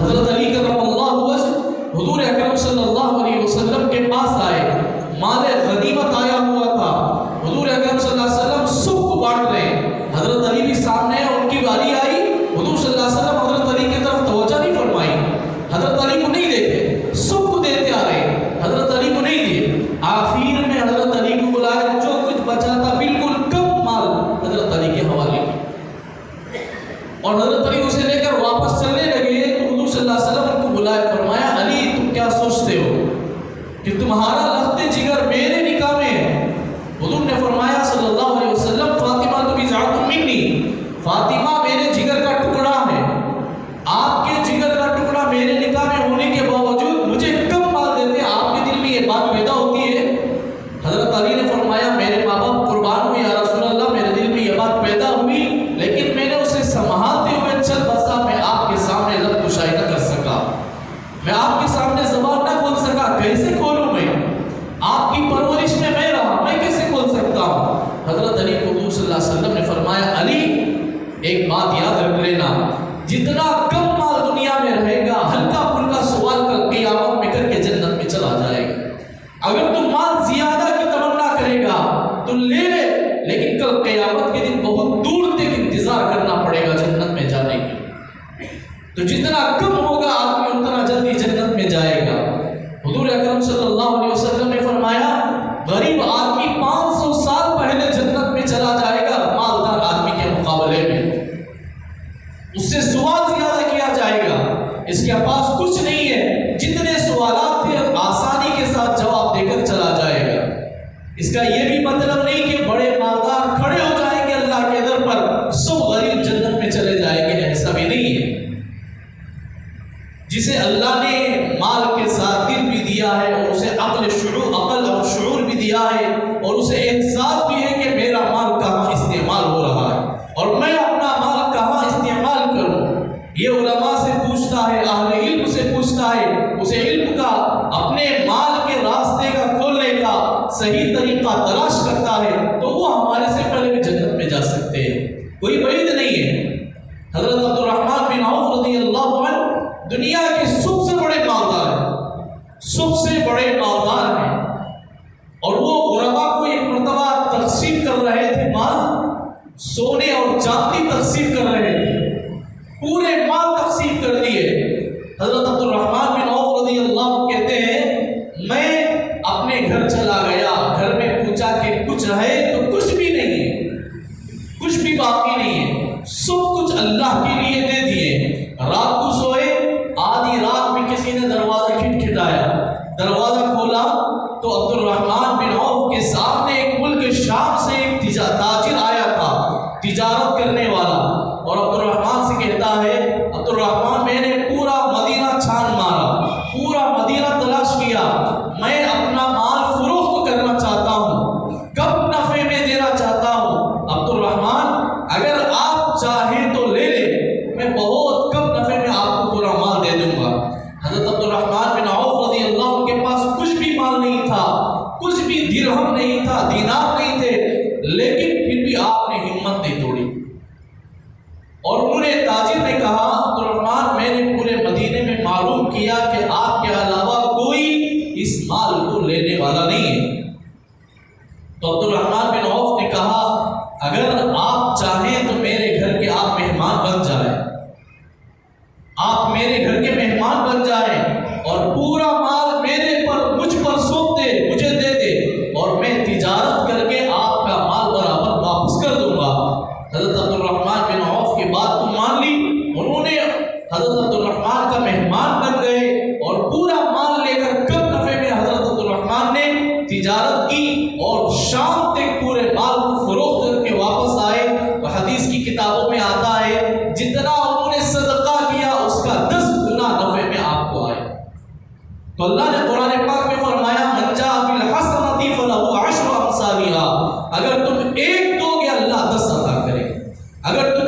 حضرت علی کرم اللہ وجہ حضور اکرم صلی اللہ علیہ وسلم کے پاس آئے، مال غنیمت آیا ہوا تھا، حضور اکرم صلی اللہ علیہ وسلم سب کو بانٹ رہے ہیں، حضرت علی بھی سامنے ہیں، ان کی باری آئی، حضور صلی اللہ علیہ وسلم حضرت علی کی طرف توجہ نہیں فرمائی، حضرت علی کو نہیں دیکھے، سب کو دیتے آ رہے ہیں، حضرت علی کو نہیں دیے، آخر میں حضرت علی کو بلایا، جو کچھ بچا تھا بالکل کم مال حضرت علی کے حوالے کیا، اور حضرت علی اسے لے کر واپس چلنے لگے تو حضور صلی اللہ علیہ وسلم ان کو بلایا، فرمایا علی تم کیا سوچتے ہو کہ تمہارا لخت جگر میرے نکاح میں ہے؟ حضور نے فرمایا صلی اللہ علیہ وسلم فاطمہ تو بضعۃ منی، فاطمہ میرے جگر کا ٹکڑا ہے، آپ کے جگر کا ٹکڑا میرے نکاح میں ہونے کے باوجود مجھے کم مال دیتے ہیں، آپ کے دل میں یہ بات پیدا ہوتی ہے؟ حضرت علی نے فرمایا میرے ماں باپ قربان ہوئے یا رسول اللہ، میرے دل میں یہ بات پیدا ہوئی لیکن میں نے اسے سنبھالتے ہوئے چل بسا میں آپ کے سامنے لب کشائی نہ کر سکا، میں آپ کے سامنے زبان نہ کھول سکا، کیسے کھولوں میں؟ آپ کی پرورش میں میں رہا، میں کیسے کھول سکتا ہوں؟ حضرت علی کو حضور صلی اللہ علیہ وسلم نے فرمایا علی ایک بات یاد رکھ لینا، جتنا کم مال دنیا میں رہے گا ہلکا پھلکا سوال کر قیامت میں کر کے جنت میں چلا جائے گا، اگر تم مال زیادہ کی تمنا کرے گا تو لے لے، لیکن کل قیامت کے دن بہت دور تک انتظار کرنا پڑے گا جنت میں جانے کے، تو جتنا کم ہوگا آدمی اتنا جلدی جنت میں جائے گا۔ حضور اکرم صلی اللہ علیہ وسلم نے فرمایا غریب آدمی 500 سال پہلے جنت میں چلا جائے گا مالدار آدمی کے مقابلے میں، اس سے سوال زیادہ کیا جائے گا، اس کے پاس کچھ نہیں ہے، جتنے سوالات تھے آسانی کے ساتھ جواب دے کر چلا جائے گا۔ اس کا یہ بھی مطلب نہیں کہ بڑے مالدار کھڑے ہو جائیں گے اللہ کے در پر، سب غریب جنت میں چلے جائیں گے، ایسا بھی نہیں ہے۔ جسے اللہ نے مال کے ساتھ دل بھی دیا ہے اور اسے عقل اور شعور بھی دیا ہے اور اسے احساس بھی ہے کہ میرا مال کہاں استعمال ہو رہا ہے اور میں اپنا مال کہاں استعمال کروں، یہ علماء سے پوچھتا ہے، اہل علم سے پوچھتا ہے، اسے علم کا اپنے مال کے راستے کا کھولنے کا صحیح طریقہ تلاش کرتا ہے تو وہ ہمارے سے پہلے بھی جنت میں جا سکتے ہیں، کوئی بعید نہیں ہے۔ حضرت عبد الرحمن بن عوف رضی اللہ عنہ دنیا کے سب سے بڑے مالدار ہیں، سب سے بڑے مالدار ہیں، اور وہ غربا کو ایک مرتبہ تقسیم کر رہے تھے، مال سونے اور چاندی تقسیم کر رہے تھے، پورے مال تقسیم کر دیے۔ حضرت عبد الرحمن بن عوف رضی اللہ عنہ کہتے ہیں میں اپنے گھر چلا گیا، گھر میں پوچھا کہ کچھ ہے تو کچھ بھی نہیں ہے، کچھ بھی باقی نہیں ہے، سب کچھ اللہ کے لیے دے دیے۔ رات کو سوئے، آدھی رات میں کسی نے دروازہ کھٹکھٹایا، دروازہ کھولا تو عبد الرحمن بن عوف کے سامنے ایک ملک شام سے ایک تاجر آیا تھا، تجارت کرنے والا، اور عبد الرحمن سے کہتا ہے عبد الرحمن میں نے پورا مدینہ چھان مارا، پورا مدینہ تلاش کیا، میں اپنا مال فروخت کرنا چاہتا ہوں، کم نفع میں دینا چاہتا ہوں، عبد الرحمن اگر آپ چاہیں تو لے لیں، میں بہت کم نفع میں آپ کو پورا مال دے دوں گا۔ حضرت عبد الرحمن بن عوف رضی اللہ عنہ کے پاس کچھ بھی مال نہیں تھا، کچھ بھی درہم نہیں تھا، دینار نہیں تھے، لیکن پھر بھی آپ نے ہمت نہیں توڑی، اور انہوں نے تاجر نے کہا عبد الرحمن میں نے پورے مدینے میں معلوم کیا کہ آپ کے علاوہ کوئی اس مال کو لینے والا نہیں ہے، تو عبد الرحمن بن عوف نے کہا اگر آپ چاہیں تو میرے گھر کے آپ مہمان بن جائیں، آپ میرے گھر کے مہمان بن جائیں اور پورا مال میرے پر مجھ پر سونپ دے، مجھے دے دے، اور میں تجارت کر کے آپ کا مال برابر واپس کر دوں گا۔ حضرت عبد الرحمن بن عوف کی بات تو مان لی، انہوں نے حضرت عبد الرحمن کا مہمان بن گئے اور پورا مال لے کر کم نفع میں حضرت عبد الرحمن نے تجارت کی اور شام تک پورے مال کو فروخت کر کے واپس آئے۔ حدیث کی کتابوں میں آتا ہے جتنا انہوں نے صدقہ کیا اس کا 10 گنا نفع میں آپ کو آئے۔ تو اللہ نے قرآن پاک میں فرمایا من جاء بالحسنۃ فلہ عشر امثالھا، اگر تم ایک دو گے اللہ 10 عطا کرے، اگر تم